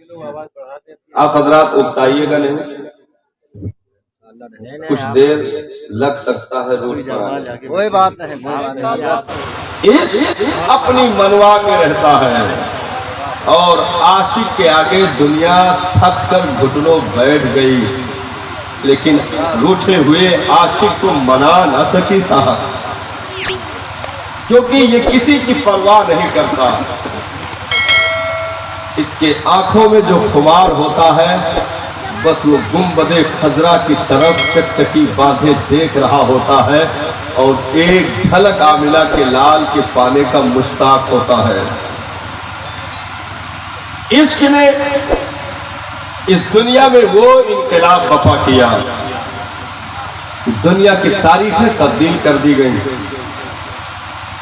آپ حضرات اکتائیے گا نہیں، کچھ دیر لگ سکتا ہے روح پر، کوئی بات نہیں، عشق اپنی منوا کے رہتا ہے، اور عاشق کے آگے دنیا تھک کر گھٹنوں بیٹھ گئی، لیکن روٹھے ہوئے عاشق کو منا نہ سکی صاحب، کیونکہ یہ کسی کی پرواہ نہیں کرتا۔ اس کے آنکھوں میں جو خمار ہوتا ہے، بس وہ گنبد خضرا کی طرف ٹکٹکی باندھے دیکھ رہا ہوتا ہے، اور ایک جھلک عاملہ کے لال کے پانے کا مشتاق ہوتا ہے۔ عشق نے اس دنیا میں وہ انقلاب برپا کیا، دنیا کی تاریخیں تبدیل کر دی گئی۔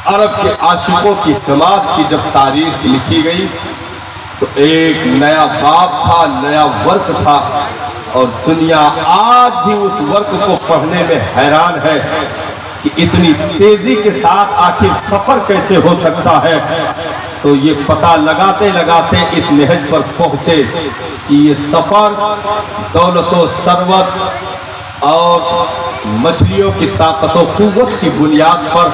عرب کے عاشقوں کی جماعت کی جب تاریخ لکھی گئی تو ایک نیا باب تھا، نیا ورق تھا، اور دنیا آج بھی اس ورق کو پڑھنے میں حیران ہے کہ اتنی تیزی کے ساتھ آخر سفر کیسے ہو سکتا ہے۔ تو یہ پتہ لگاتے لگاتے اس نہج پر پہنچے کہ یہ سفر دولت و ثروت اور مچھلیوں کی طاقت و قوت کی بنیاد پر،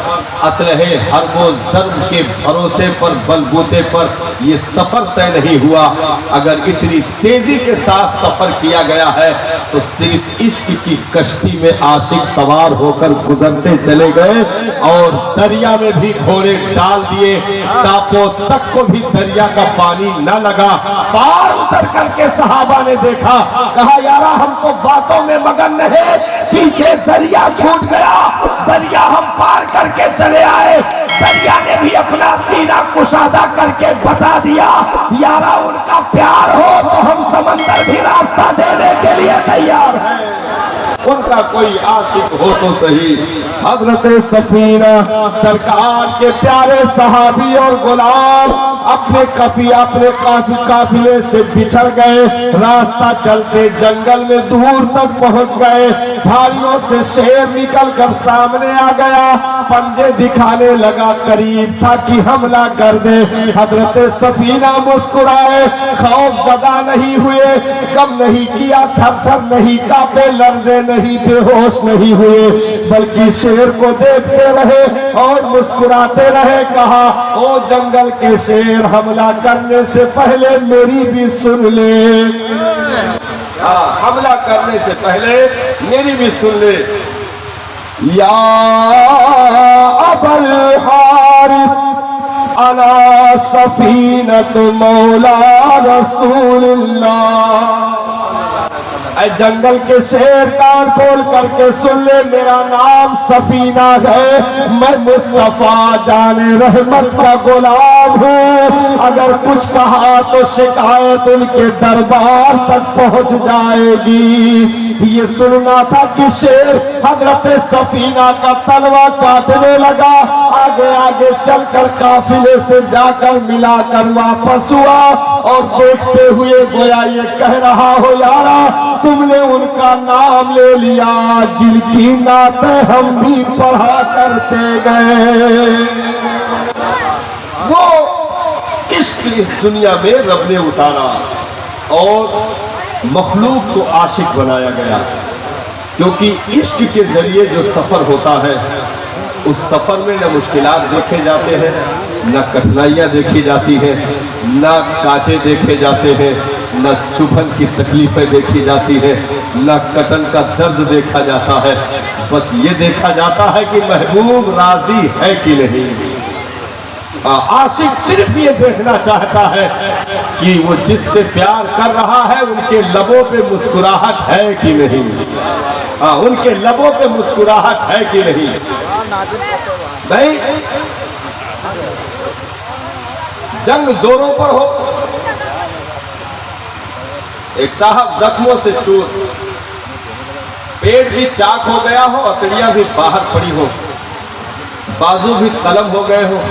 اسلحے حرب و ضرب کے بھروسے پر، بلبوتے پر یہ سفر طے نہیں ہوا۔ اگر اتنی تیزی کے ساتھ سفر کیا گیا ہے تو صرف عشق کی کشتی میں عاشق سوار ہو کر گزرتے چلے گئے، اور دریا میں بھی گھوڑے ڈال دیے، ٹاپوں تک کو بھی دریا کا پانی نہ لگا۔ پار اتر کر کے صحابہ نے دیکھا، کہا یارا ہم تو باتوں میں مگن نہیں، پیچھے دریا چھوٹ گیا، دریا ہم پار کر کے چلے آئے۔ دریا نے بھی اپنا سینہ کشادہ کر کے بتا دیا، یارا ان کا پیار ہو تو ہم سمندر بھی راستہ دینے کے لیے تیار ہیں، ان کا کوئی عاشق ہو تو صحیح۔ حضرت سفینہ سرکار کے پیارے صحابی اور غلام اپنے قافلے سے بچھڑ گئے، راستہ چلتے جنگل میں دور تک پہنچ گئے، جھاڑیوں سے شیر نکل کر سامنے آ گیا، پنجے دکھانے لگا، قریب تھا کہ حملہ کر دے۔ حضرت سفینہ مسکرائے، خوف زدہ نہیں ہوئے، غم نہیں کیا، تھر تھر نہیں کانپے، لرزے نہیں، بے ہوش نہیں ہوئے، بلکہ شیر کو دیکھتے رہے اور مسکراتے رہے۔ کہا او جنگل کے شیر، حملہ کرنے سے پہلے میری بھی سن لے، حملہ کرنے سے پہلے میری بھی سن لے۔ یا ابا الحارث انا سفینۃ مولا رسول اللہ، اے جنگل کے شیر کان کھول کر کے سن لے، میرا نام سفینہ ہے، میں مصطفیٰ جان رحمت کا غلام ہوں، اگر کچھ کہا تو شکایت ان کے دربار تک پہنچ جائے گی۔ یہ سننا تھا کہ شیر حضرت سفینہ کا تلوا چاٹنے لگا، آگے آگے چل کر قافلے سے جا کر ملا کر واپس ہوا، اور دیکھتے ہوئے گویا یہ کہہ رہا ہو یارا تم نے ان کا نام لے لیا جن کی نعتیں ہم بھی پڑھا کرتے گئے۔ وہ عشق اس دنیا میں رب نے اتارا اور مخلوق کو عاشق بنایا گیا، کیونکہ عشق کے ذریعے جو سفر ہوتا ہے اس سفر میں نہ مشکلات دیکھے جاتے ہیں، نہ کٹھنائیاں دیکھی جاتی ہیں، نہ کانٹے دیکھے جاتے ہیں، نہ چبھن کی تکلیفیں دیکھی جاتی ہیں، نہ کٹن کا درد دیکھا جاتا ہے، بس یہ دیکھا جاتا ہے کہ محبوب راضی ہے کہ نہیں۔ عاشق صرف یہ دیکھنا چاہتا ہے کہ وہ جس سے پیار کر رہا ہے ان کے لبوں پہ مسکراہٹ ہے کہ نہیں، ان کے لبوں پہ مسکراہٹ ہے کہ نہیں۔ نہیں، جنگ زوروں پر ہو، ایک صاحب زخموں سے چور، پیٹ بھی چاک ہو گیا ہو، اکڑیاں بھی باہر پڑی ہو، بازو بھی قلم ہو گئے ہو،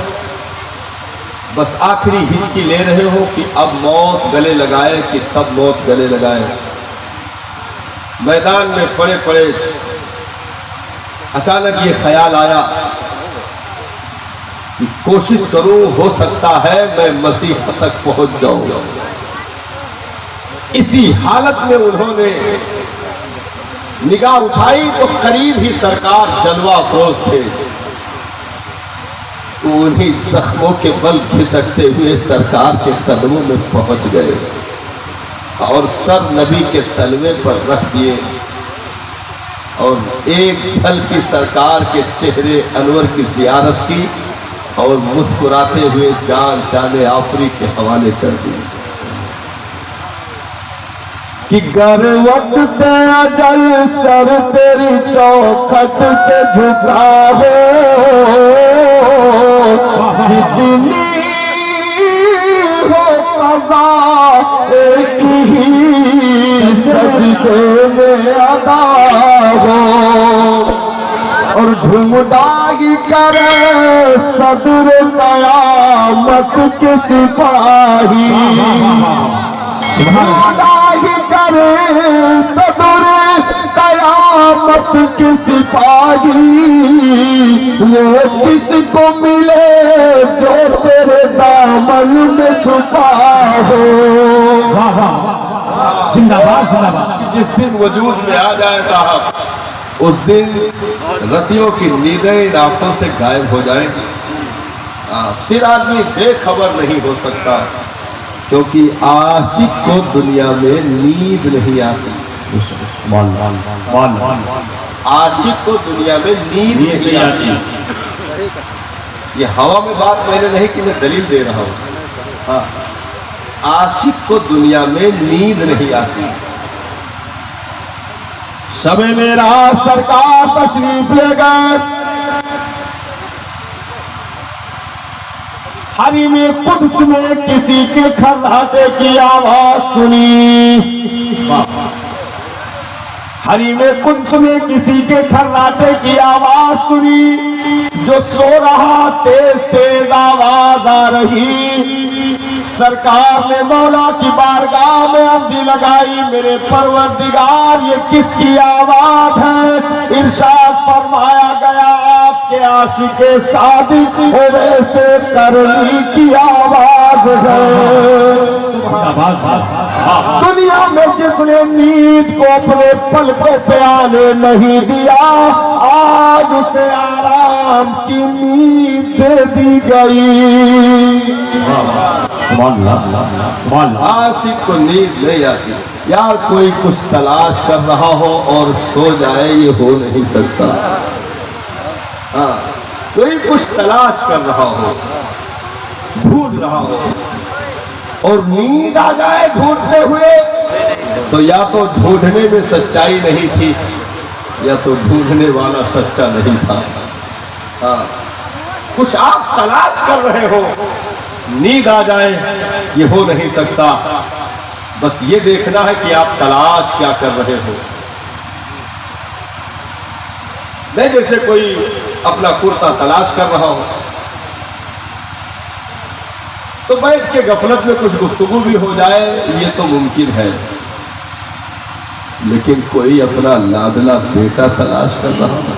بس آخری ہچکی لے رہے ہو کہ اب موت گلے لگائے کہ تب موت گلے لگائے۔ میدان میں پڑے پڑے اچانک یہ خیال آیا کہ کوشش کروں، ہو سکتا ہے میں مسیح تک پہنچ جاؤں، اسی حالت میں انہوں نے نگاہ اٹھائی تو قریب ہی سرکار جلوہ افروز تھے. تو انہی زخموں کے بل کھسکتے ہوئے سرکار کے قدموں میں پہنچ گئے اور سر نبی کے تلوے پر رکھ دیے اور ایک جھلکی سرکار کے چہرے انور کی زیارت کی اور مسکراتے ہوئے جان جان آفری کے حوالے کر دی کہ گر وقت اجل سر تیری چوکھٹ پہ جھکا ہو جتنی ہو قضا ایک ہی سجدے میں ادا ہو اور ڈھونڈائی کرے صدر قیامت کے سپاہی ڈھونڈائی کرے صدر قیامت کے سپاہی وہ کس کو ملے جو تیرے دامن میں چھپا ہو. زندہ باد زندہ باد. جس دن وجود میں آ جائے صاحب اس دن رتیوں کی نیندیں آنکھوں سے غائب ہو جائیں گی. پھر آدمی بے خبر نہیں ہو سکتا کیونکہ عاشق کو دنیا میں نیند نہیں آتی. عاشق کو دنیا میں نیند نہیں آتی. یہ ہوا میں بات میں نے نہیں کہ میں دلیل دے رہا ہوں. عاشق کو دنیا میں نیند نہیں آتی. شب معراج سرکار تشریف لے گئے. حریم قدس میں کسی کے کھرراٹے کی آواز سنی. حریم قدس میں کسی کے کھرراٹے کی آواز سنی. جو سو رہا تیز تیز آواز آ رہی. سرکار نے مولا کی بارگاہ میں عرضی لگائی میرے پروردگار یہ کس کی آواز ہے؟ ارشاد فرمایا گیا آپ کے عاشق صادق ویسے کرنی کی آواز ہے. دنیا میں جس نے نیند کو اپنے پلکوں پہ آنے نہیں دیا آج اسے آرام کی نیند دے دی گئی. عاشق کو نیند نہیں آتی. یار کوئی کچھ تلاش کر رہا ہو اور سو جائے یہ ہو نہیں سکتا. کوئی کچھ تلاش کر رہا ہو ڈھونڈ رہا ہو اور نیند آ جائے ڈھونڈتے ہوئے تو یا تو ڈھونڈنے میں سچائی نہیں تھی یا تو ڈھونڈنے والا سچا نہیں تھا. کچھ آپ تلاش کر رہے ہو نیند آ جائے یہ ہو نہیں سکتا. بس یہ دیکھنا ہے کہ آپ تلاش کیا کر رہے ہو. نہیں جیسے کوئی اپنا کرتا تلاش کر رہا ہو تو بیٹھ کے غفلت میں کچھ گفتگو بھی ہو جائے یہ تو ممکن ہے. لیکن کوئی اپنا لاڈلا بیٹا تلاش کر رہا ہو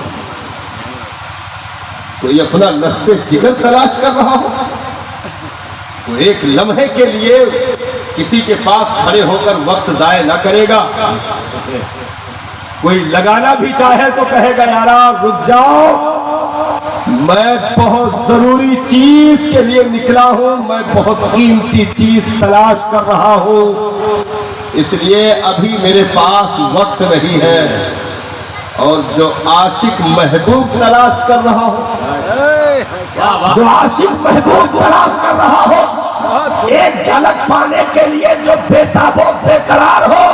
کوئی اپنا لخت جگر تلاش کر رہا ہو تو ایک لمحے کے لیے کسی کے پاس کھڑے ہو کر وقت ضائع نہ کرے گا. کوئی لگانا بھی چاہے تو کہے گا یارا رک جاؤ میں بہت ضروری چیز کے لیے نکلا ہوں میں بہت قیمتی چیز تلاش کر رہا ہوں اس لیے ابھی میرے پاس وقت نہیں ہے. اور جو عاشق محبوب تلاش کر رہا ہو جو عاشق محبوب تلاش کر رہا ہو ایک جھلک پانے کے لیے جو بے تاب و بے قرار ہو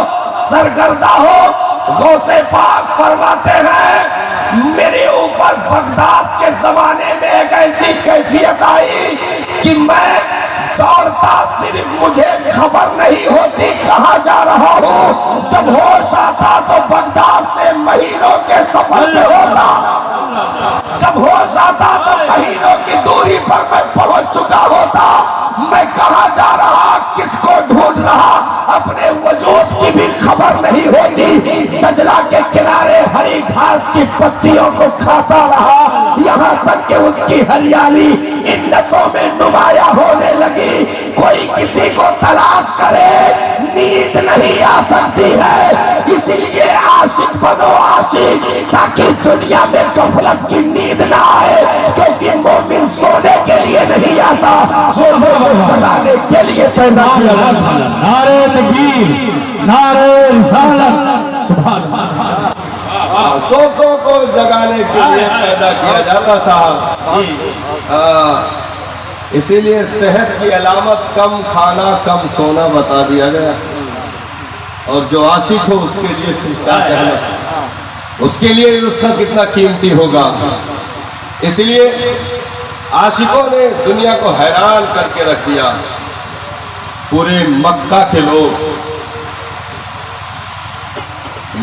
سرگردہ ہو غوث پاک فرماتے ہیں میرے اوپر بغداد کے زمانے میں ایک ایسی کیفیت آئی کہ میں دوڑتا صرف مجھے خبر نہیں ہوتی کہاں جا رہا ہوں. جب ہوش آتا تو بغداد سے مہینوں کے سفر میں ہوتا. جب ہوش آتا تو مہینوں کی دوری پر میں پہنچ چکا ہوتا. میں کہاں جا رہا کس کو ڈھونڈ رہا اپنے وجود کی بھی خبر نہیں ہوتی. دجلہ کے کنارے ہری گھاس کی پتیوں کو کھاتا رہا یہاں تک کہ اس کی ہریالی ان نسوں میں نمایاں ہونے لگی. کوئی کسی کو تلاش کرے نیند نہیں نہیں آ سکتی ہے. اسی لیے عاشق بنو عاشق تاکہ دنیا میں غفلت کی نیند نہ آئے, کیونکہ مومن سونے کے لیے نہیں آتا, سونے کو جگانے کے لیے پیدا کیا جاتا ہے. نعرہ تکبیر, نعرہ رسالت, سبحان اللہ. سوکوں کو جگانے کے لیے پیدا کیا جاتا صاحب. اسی لیے صحت کی علامت کم کھانا کم سونا بتا دیا گیا, اور جو عاشق ہو اس کے لیے پھر کیا کہنا, اس کے لیے رخصت کتنا قیمتی ہوگا. اس لیے عاشقوں نے دنیا کو حیران کر کے رکھ دیا. پورے مکہ کے لوگ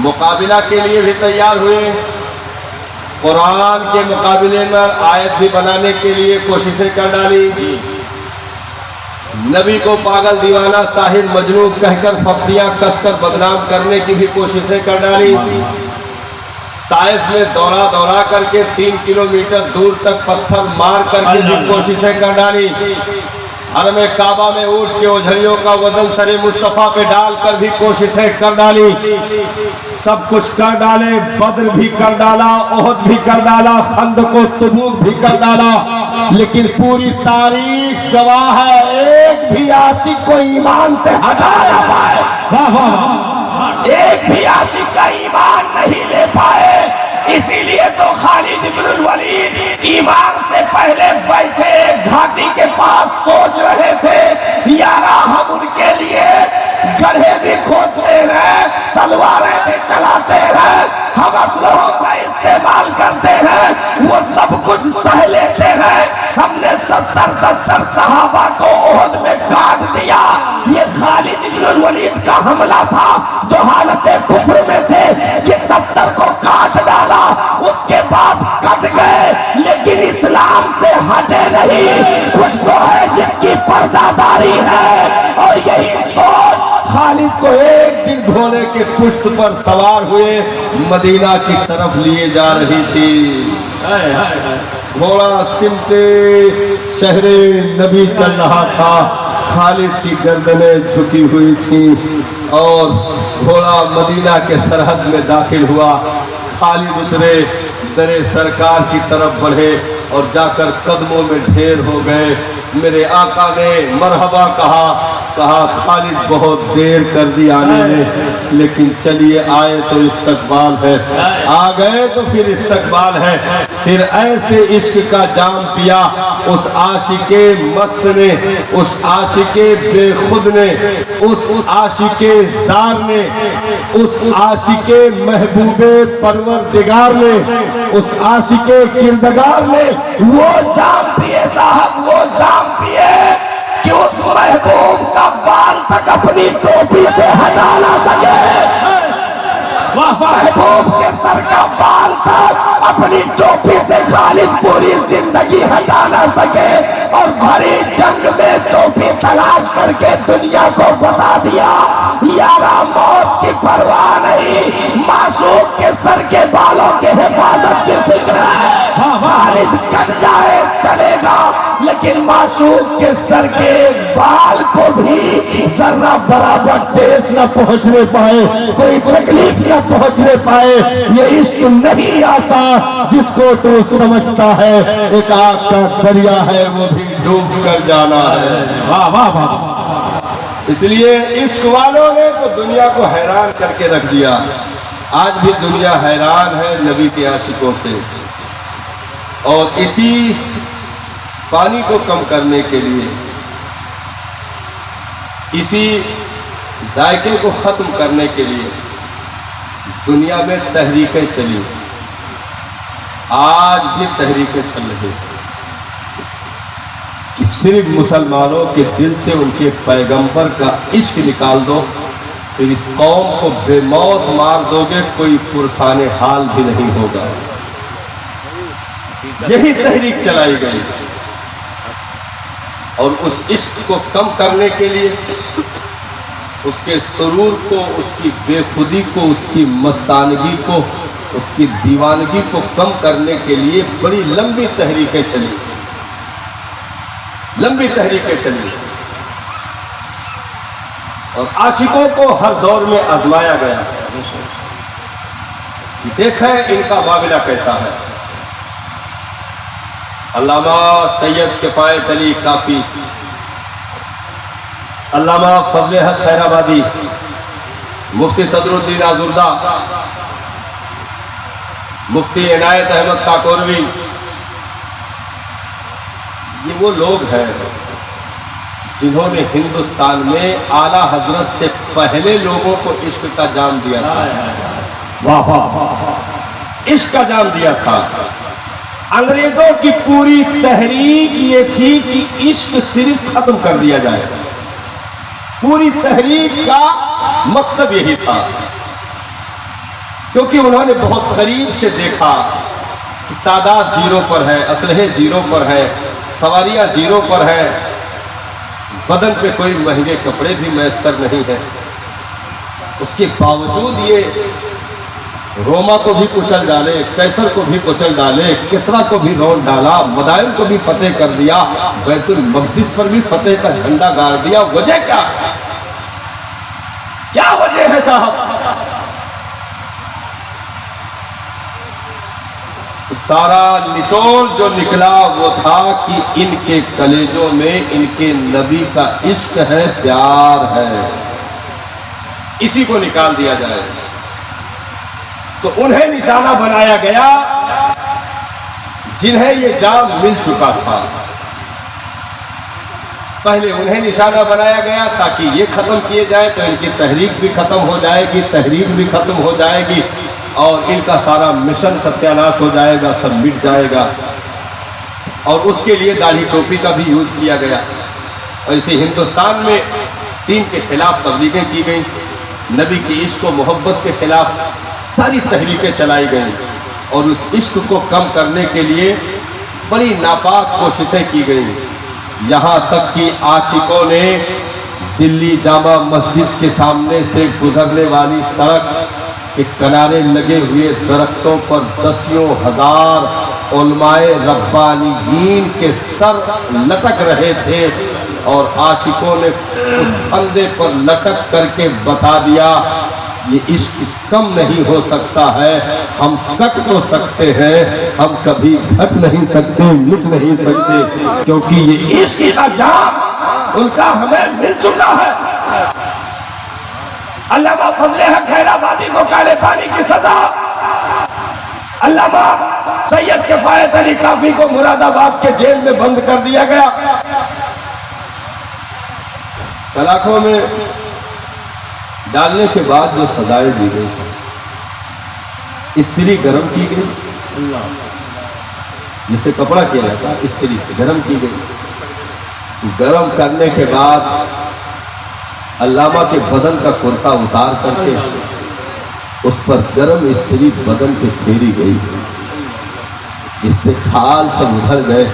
مقابلہ کے لیے بھی تیار ہوئے, قرآن کے مقابلے میں آیت بھی بنانے کے لیے کوششیں کر ڈالی, نبی کو پاگل دیوانہ ساحر مجنون کہہ کر پھپتیاں کس کر بدنام کرنے کی بھی کوششیں کر ڈالی. طائف میں دوڑا دوڑا کر کے 3 کلومیٹر دور تک پتھر مار کر کے بھی کوششیں کر ڈالی. حرم کعبہ میں اونٹ کے اوجھڑیوں کا وزن سر مصطفیٰ پہ ڈال کر بھی کوششیں کر ڈالی. سب کچھ کر ڈالے, بدر بھی کر ڈالا, احد بھی کر ڈالا, خندق و تبوک بھی کر ڈالا, لیکن پوری تاریخ گواہ ہے ایک بھی عاشق کو ایمان سے ہٹا نہ پائے, ایک بھی عاشق کا ایمان نہیں لے پائے. اسی لیے تو خالد بن الولید ایمان سے پہلے بیٹھے گھاٹی کے پاس سوچ رہے تھے, یارا ہم ان کے لیے گڑھے بھی کھودتے ہیں, تلواریں بھی چلاتے ہیں, ہم اسلحوں کا استعمال کرتے ہیں, وہ سب کچھ سہ لیتے ہیں. ہم نے 70 صحابہ کو احد میں کاٹ دیا. یہ خالد بن الولید کا حملہ تھا جو حالت کفر میں تھے کہ 70 کو کاٹ ڈالا, اس کے بعد کٹ گئے لیکن اسلام سے ہٹے نہیں. کچھ تو ہے جس کی پردہ داری ہے, اور یہی سوچ خالد کو ایک دن گھوڑے کے پشت پر سوار ہوئے مدینہ کی طرف لیے جا رہی تھی. گھوڑا سمت شہر نبی چل رہا تھا, خالد کی گردنیں جھکی ہوئی تھیں اور گھوڑا مدینہ کے سرحد میں داخل ہوا. خالد اترے, در سرکار کی طرف بڑھے اور جا کر قدموں میں ڈھیر ہو گئے. میرے آقا نے مرحبا کہا خالد بہت دیر کر دی آنے میں, لیکن چلیے آئے تو استقبال ہے, آ گئے تو پھر استقبال ہے. پھر ایسے عشق کا جام پیا اس عاشق مست نے, اس عاشق بے خود نے, اس عاشق زار نے, اس عاشق محبوب پروردگار نے, اس عاشق کردگار نے وہ جام پیے صاحب, وہ جام پیے کہ اس محبوب کا بال تک اپنی ٹوپی سے ہٹا نہ سکے. محبوب کے سر کا بال تک اپنی ٹوپی سے خالد پوری زندگی ہٹا نہ سکے, اور بھری جنگ میں ٹوپی تلاش کر کے دنیا کو بتا دیا, یارا موت کی پرواہ نہیں, معشوق کے سر کے بالوں کے حفاظت کی فکر ہے. خالد کٹ جائے چلے گا, لیکن معشوق کے سر کے بال کو بھی ذرہ برابر ٹھیس نہ پہنچنے پائے, کوئی تکلیف نہ پہنچنے پائے. یہ عشق نہیں آسان جس کو تو سمجھتا ہے ایک آگ کا دریا ہے, وہ بھی ڈوب کر جانا ہے. واہ واہ واہ. اس لیے عشق والوں نے تو دنیا کو حیران کر کے رکھ دیا. آج بھی دنیا حیران ہے نبی کے عاشقوں سے, اور اسی پانی کو کم کرنے کے لیے, اسی ذائقے کو ختم کرنے کے لیے دنیا میں تحریکیں چلی. آج بھی تحریکیں چل رہی کہ صرف مسلمانوں کے دل سے ان کے پیغمبر کا عشق نکال دو, پھر اس قوم کو بے موت مار دو گے, کوئی پرسان حال بھی نہیں ہوگا. یہی تحریک چلائی گئی, اور اس عشق کو کم کرنے کے لیے, اس کے سرور کو, اس کی بے خودی کو, اس کی مستانگی کو, اس کی دیوانگی کو کم کرنے کے لیے بڑی لمبی تحریکیں چلی, لمبی تحریکیں چلی. اور عاشقوں کو ہر دور میں آزمایا گیا کہ دیکھیں ان کا معاملہ کیسا ہے۔ علامہ سید کفایت علی کافی، علامہ فضل حق خیر آبادی، مفتی صدر الدین آزردہ، مفتی عنایت احمد کاکوروی، یہ وہ لوگ ہیں جنہوں نے ہندوستان میں اعلیٰ حضرت سے پہلے لوگوں کو عشق کا جام دیا تھا۔ واہ واہ واہ، عشق کا جام دیا تھا۔ انگریزوں کی پوری تحریک یہ تھی کہ عشق صرف ختم کر دیا جائے، پوری تحریک کا مقصد یہی تھا، کیونکہ انہوں نے بہت قریب سے دیکھا کہ تعداد زیرو پر ہے، اسلحے زیرو پر ہے، سواریاں زیرو پر ہے، بدن پہ کوئی مہنگے کپڑے بھی میسر نہیں ہیں، اس کے باوجود یہ روما کو بھی کچل ڈالے، قیصر کو بھی کچل ڈالے، کسرا کو بھی رون ڈالا، مدائن کو بھی فتح کر دیا، بیت المقدس پر بھی فتح کا جھنڈا گاڑ دیا۔ وجہ کیا وجہ ہے صاحب؟ سارا نچوڑ جو نکلا وہ تھا کہ ان کے کلیجوں میں ان کے نبی کا عشق ہے، پیار ہے، اسی کو نکال دیا جائے۔ تو انہیں نشانہ بنایا گیا جنہیں یہ جام مل چکا تھا، پہلے انہیں نشانہ بنایا گیا تاکہ یہ ختم کیے جائے تو ان کی تحریک بھی ختم ہو جائے گی، تحریک بھی ختم ہو جائے گی، اور ان کا سارا مشن ستیاناش ہو جائے گا، سب مٹ جائے گا۔ اور اس کے لیے داڑھی ٹوپی کا بھی یوز کیا گیا۔ اور اسی ہندوستان میں دین کے خلاف تبلیغیں کی گئیں، نبی کی عشق و محبت کے خلاف ساری تحریکیں چلائی گئیں، اور اس عشق کو کم کرنے کے لیے بڑی ناپاک کوششیں کی گئیں، یہاں تک کہ عاشقوں نے دلی جامع مسجد کے سامنے سے گزرنے والی سڑک کے کنارے لگے ہوئے درختوں پر دسیوں ہزار علماء ربانیین کے سر لٹک رہے تھے، اور عاشقوں نے اس پھندے پر لٹک کر کے بتا دیا یہ عشق کم نہیں ہو سکتا ہے، ہم کٹ تو سکتے ہیں، ہم کبھی گھٹ نہیں سکتے، مٹ نہیں سکتے، کیونکہ یہ عشق کا جام ان کا ہمیں مل چکا ہے۔ علامہ فضل حق خیر آبادی کو کالے پانی کی سزا، علامہ سید کفایت علی کافی کو مراد آباد کے جیل میں بند کر دیا گیا۔ سلاخوں میں ڈالنے کے بعد جو سزائیں دی گئی، استری گرم کی گئی، جسے کپڑا کیا جاتا ہے استری گرم کی گئی، گرم کرنے کے بعد علامہ کے بدن کا کرتا اتار کر کے اس پر گرم استری بدن پہ پھیری گئی، اس سے کھال سب ادھر گئے،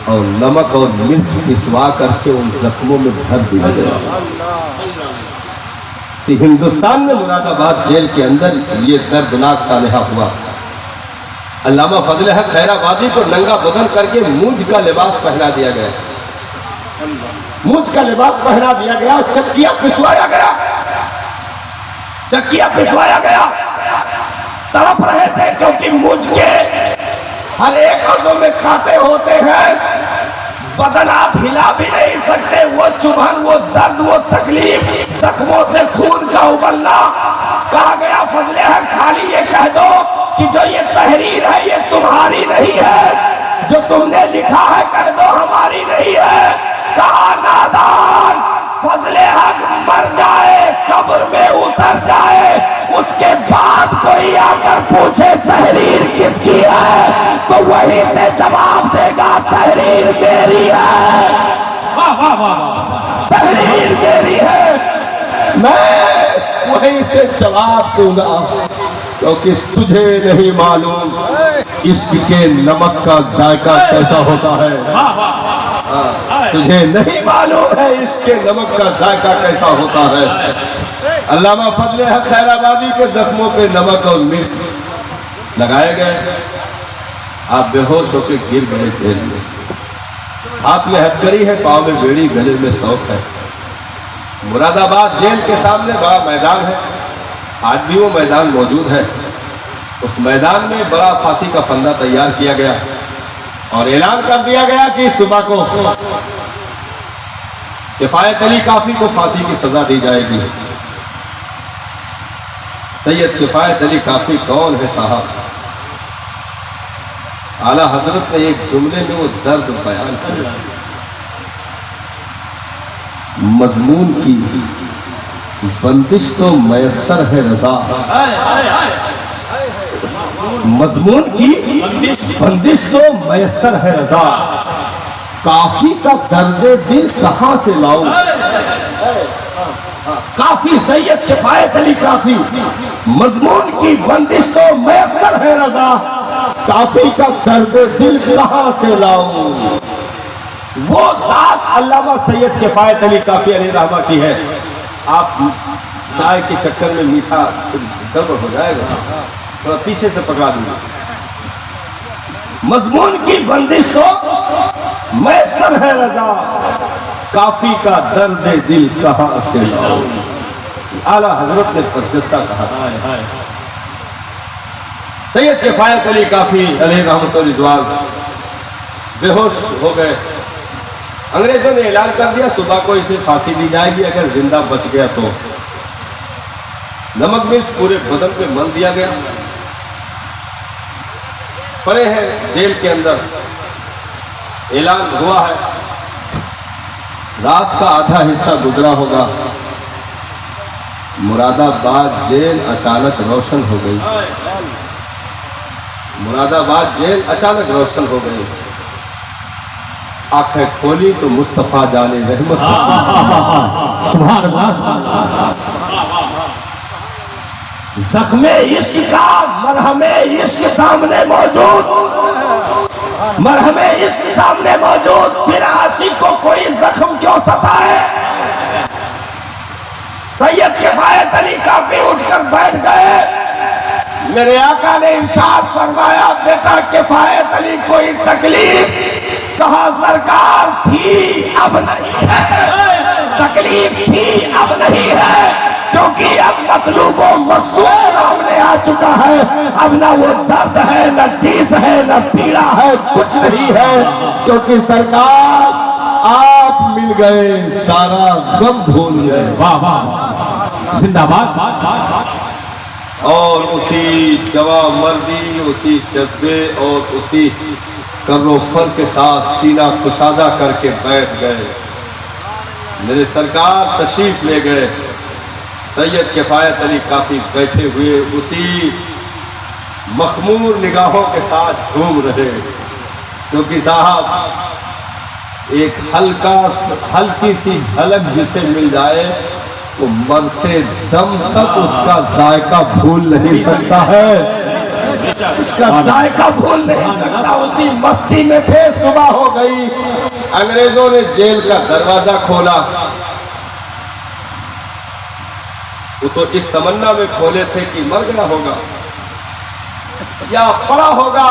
اور نمک اور مرچ پسوا کر کے ان زخموں میں بھر دیا گیا۔ ہندوستان میں مراد آباد جیل کے اندر یہ دردناک سانحہ ہوا۔ علامہ فضل حق خیر آبادی کو ننگا بدن کر کے مونج کا لباس پہنا دیا گیا، مونج کا لباس پہنا دیا گیا، چکیا پسوایا گیا، چکیا پسوایا گیا۔ تڑپ رہے تھے کیونکہ مونج کے ہر ایک عضو میں کانٹے ہوتے ہیں، بدن آپ ہلا بھی نہیں سکتے، وہ چبھن، وہ درد، وہ تکلیف، زخموں سے خون کا ابلنا۔ کہا گیا فضل حق خالی یہ کہہ دو کہ جو یہ تحریر ہے یہ تمہاری نہیں ہے، جو تم نے لکھا ہے کہہ دو ہماری نہیں ہے۔ کہا نادان، فضل حق مر جائے، قبر میں اتر جائے، اس کے بعد کوئی آ کر پوچھے تحریر کس کی ہے تو وہی سے جواب دے گا تحریر میری ہے، تحریر میری ہے۔ میں وہیں سے جواب دوں گا، کیونکہ تجھے نہیں معلوم عشق کے نمک کا ذائقہ کیسا ہوتا ہے، تجھے نہیں معلوم ہے عشق کے نمک کا ذائقہ کیسا ہوتا ہے۔ علامہ فضل حق خیر آبادی کے زخموں پہ نمک اور مرچ لگائے گئے، آپ بے ہوش ہو کے گر گئے جیل میں، ہاتھ میں ہتھکڑی ہے، پاؤں میں بیڑی، گلے میں توق ہے، مراد آباد جیل کے سامنے بڑا میدان ہے، آج بھی وہ میدان موجود ہے۔ اس میدان میں بڑا پھانسی کا پھندا تیار کیا گیا اور اعلان کر دیا گیا کہ صبح کو کفایت علی کافی کو پھانسی کی سزا دی جائے گی۔ سید کفایت علی کافی کون ہے صاحب؟ اعلیٰ حضرت نے ایک جملے میں وہ درد بیان کیا، مضمون کی بندش تو میسر ہے رضا، مضمون کی بندش تو میسر ہے رضا، کافی کا درد دل کہاں سے لاؤں؟ کافی سید کفایت علی کافی، مضمون کی بندش تو میسر ہے رضا، کافی کا درد دل کہاں سے لاؤں؟ وہ ذات علامہ سید کفایت علی کافی علیہ رحمہ کی ہے۔ آپ چائے کے چکر میں میٹھا گڑبڑ ہو جائے گا، تھوڑا پیچھے سے پکڑا دوں۔ مضمون کی بندش تو میسر ہے رضا، کافی کا درد دل کہاں سے لاؤں؟ اعلیٰ حضرت نے برجستہ کہا۔ سید کفایت علی کافی علیہ رحمۃ رضوان بے ہوش ہو گئے۔ انگریزوں نے اعلان کر دیا صبح کو اسے پھانسی دی جائے گی، اگر زندہ بچ گیا تو۔ نمک مرچ پورے بدن پہ مل دیا گیا، پڑے ہیں جیل کے اندر۔ اعلان ہوا ہے رات کا آدھا حصہ گزرا ہوگا، مراد آباد جیل اچانک روشن ہو گئی، مراد آباد جیل اچانک روشن ہو گئی۔ آنکھیں کھولی تو مصطفیٰ جان رحمت، سبحان اللہ، زخم عشق کا مرہم عشق سامنے موجود، مرہم عشق سامنے موجود، پھر عاشق کو کوئی زخم کیوں ستائے؟ سید کفایت علی کافی اٹھ کر بیٹھ گئے۔ میرے آقا نے ارشاد فرمایا بیٹا کفایت علی کوئی تکلیف؟ کہا سرکار تھی اب نہیں ہے، تکلیف تھی اب نہیں ہے، کیونکہ اب مطلوب و مقصود سامنے آ چکا ہے، اب نہ وہ درد ہے، نہ ٹیس ہے، نہ پیڑا ہے، کچھ نہیں ہے، کیونکہ سرکار آپ مل گئے، سارا غم بھول گئے۔ واہ واہ، زندہ باد۔ اور اسی جواں مردی، اسی جذبے اور اسی کر و فر کے ساتھ سینہ کشادہ کر کے بیٹھ گئے۔ میرے سرکار تشریف لے گئے، سید کفایت علی کافی بیٹھے ہوئے اسی مخمور نگاہوں کے ساتھ جھوم رہے، کیونکہ صاحب ایک ہلکی سی جھلک جسے مل جائے وہ مرتے دم تک اس کا ذائقہ بھول نہیں سکتا ہے، اس کا ذائقہ بھول نہیں سکتا۔ اسی مستی میں تھے، صبح ہو گئی، انگریزوں نے جیل کا دروازہ کھولا۔ وہ تو اس تمنا میں کھولے تھے کہ مر گیا ہوگا یا پڑا ہوگا،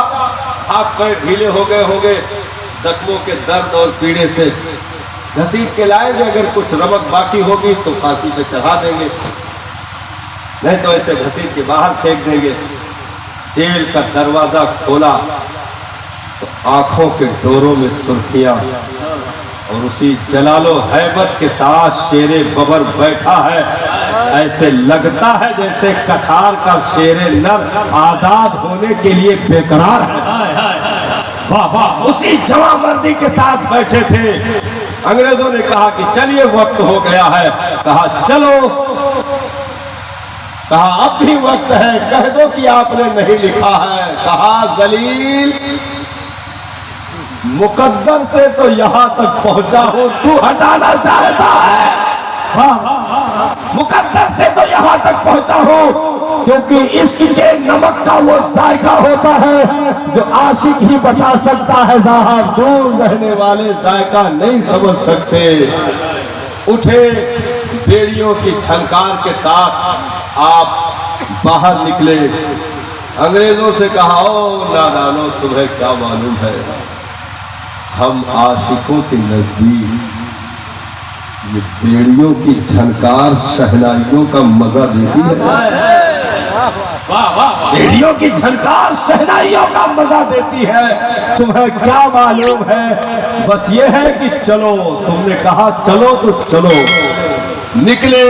ہاتھ پیر ڈھیلے ہو گئے ہوں گے زخموں کے درد اور پیڑے سے، گھسیٹ کے لائے گے، اگر کچھ رمق باقی ہوگی تو پھانسی پہ چڑھا دیں گے، نہیں تو ایسے گھسیٹ کے باہر پھینک دیں گے۔ جیل کا دروازہ کھولا تو آنکھوں کے ڈوروں میں سرخیاں، اور اسی جلال و ہیبت کے ساتھ شیر ببر بیٹھا ہے، ایسے لگتا ہے جیسے کچھار کا شیر نر آزاد ہونے کے لیے بے قرار ہے۔ واہ واہ، اسی جواں مردی کے ساتھ بیٹھے تھے۔ انگریزوں نے کہا کہ چلیے وقت ہو گیا ہے، کہا چلو، کہا اب بھی وقت ہے، کہہ دو کہ آپ نے نہیں لکھا ہے، کہا ذلیل مقدر سے تو یہاں تک پہنچا ہوں، تو ہٹانا چاہتا ہے، مقدر سے تو یہاں تک پہنچا ہوں، کیونکہ عشق کے نمک کا وہ ذائقہ ہوتا ہے جو عاشق ہی بتا سکتا ہے صاحب، دور رہنے والے ذائقہ نہیں سمجھ سکتے۔ اٹھے، بیڑیوں کی چھنکار کے ساتھ آپ باہر نکلے، انگریزوں سے کہا او نادانو تمہیں کیا معلوم ہے، ہم عاشقوں کے نزدیک یہ بیڑیوں کی جھنکار شہنائیوں کا مزہ دیتی ہے، بیڑیوں کی جھنکار شہنائیوں کا مزہ دیتی ہے۔ تمہیں کیا معلوم ہے؟ بس یہ ہے کہ چلو، تم نے کہا چلو تو چلو۔ نکلے،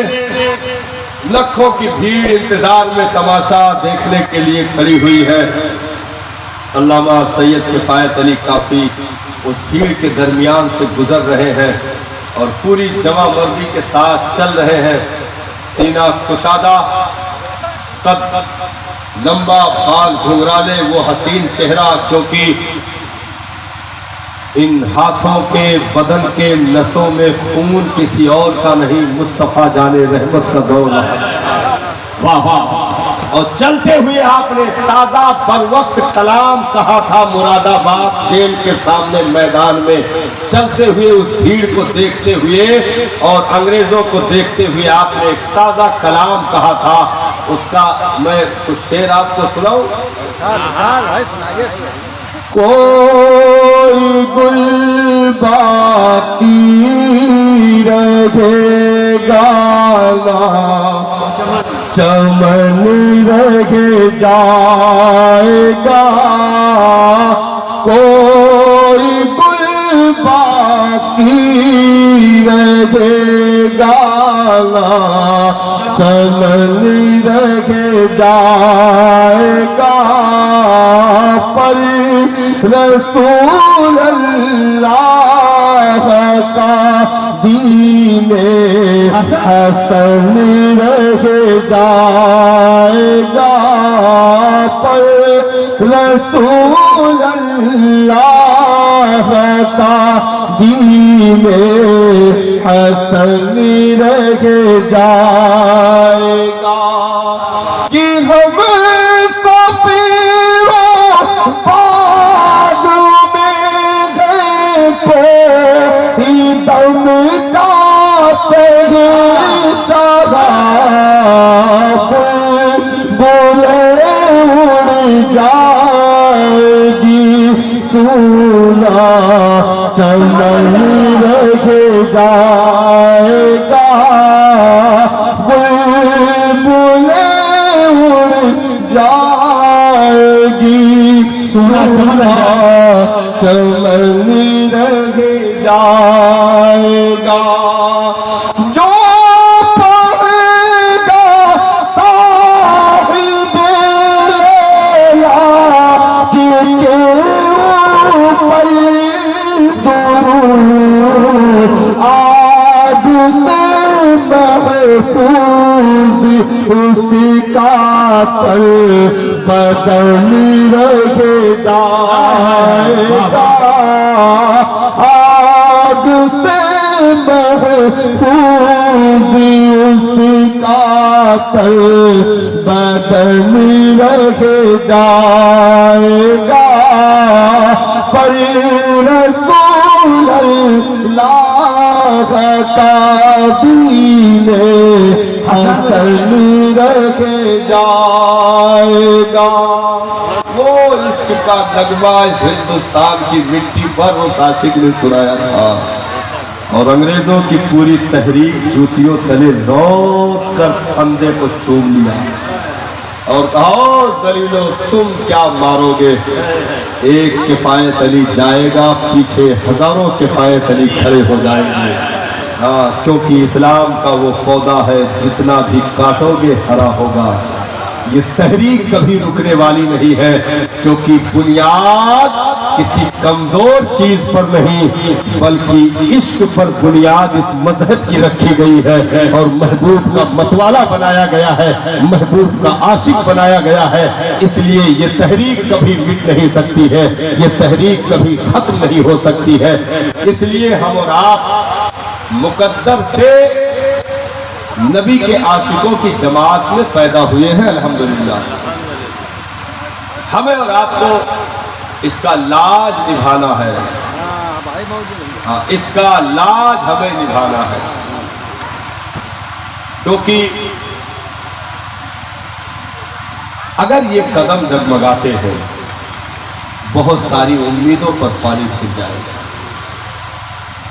لاکھوں کی بھیڑ انتظار میں تماشا دیکھنے کے لیے کھڑی ہوئی ہے۔ علامہ سید کفایت علی کافی اس بھیڑ کے درمیان سے گزر رہے ہیں اور پوری جمع مردی کے ساتھ چل رہے ہیں۔ سینہ کشادہ، قد لمبا، بال گھنگرالے، وہ حسین چہرہ، کیونکہ ان ہاتھوں کے بدن کے نسوں میں خون کسی اور کا نہیں، مصطفیٰ جان رحمت کا دور رہا۔ اور چلتے ہوئے آپ نے تازہ بر وقت کلام کہا تھا مراد آباد جیل کے سامنے میدان میں، چلتے ہوئے اس بھیڑ کو دیکھتے ہوئے اور انگریزوں کو دیکھتے ہوئے آپ نے ایک تازہ کلام کہا تھا۔ اس کا میں کچھ شعر آپ کو سناؤں؟ کوئی گل باقی رہے گا نہ چمن رہ جائے گا، کوئی گل باقی رہے گا نہ چمن رہ جائے گا، پر رسول اللہ کا دین حسن رہ جائے گا، پر رسول اللہ کا دین حسن رہ جائے گا، کہ ہم دم کا چہرے چاہا بولے اڑ جائے گی سونا چمن رہ جائے گا، بولے اڑ جائے گی سونا چمن رہ جائے گا، جو پڑھے گا صاحب لیلا کے اوپر درود، آگ سے محفوظ اسی کا تن بدن رہ جائے گا، آگ سے محفوظ اس کا تن بدن رہ جائے گا، پر رسول اللہ کا دین حسن رہ جائے گا۔ وہ عشق کا نغمہ اس ہندوستان کی مٹی پر اس عاشق نے سنایا تھا، اور انگریزوں کی پوری تحریک جوتیوں تلے لوٹ کر پھندے کو چوم لیا اور کہا ذلیلو تم کیا مارو گے، ایک کفایت علی جائے گا، پیچھے ہزاروں کفایت علی کھڑے ہو جائیں گے، ہاں کیونکہ اسلام کا وہ پودا ہے جتنا بھی کاٹو گے ہرا ہوگا۔ یہ تحریک کبھی رکنے والی نہیں ہے، کیونکہ بنیاد کسی کمزور چیز پر نہیں بلکہ عشق پر بنیاد اس مذہب کی رکھی گئی ہے، اور محبوب کا متوالا بنایا گیا ہے، محبوب کا عاشق بنایا گیا ہے، اس لیے یہ تحریک کبھی مٹ نہیں سکتی ہے، یہ تحریک کبھی ختم نہیں ہو سکتی ہے۔ اس لیے ہم اور آپ مقدر سے نبی کے عاشقوں کی جماعت میں پیدا ہوئے ہیں، الحمدللہ۔ ہمیں اور آپ کو اس کا لاج نبھانا ہے، ہاں اس کا لاج ہمیں نبھانا ہے، کیونکہ اگر یہ قدم ڈگمگاتے ہیں بہت ساری امیدوں پر پانی پھر جائے گا۔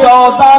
14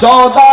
14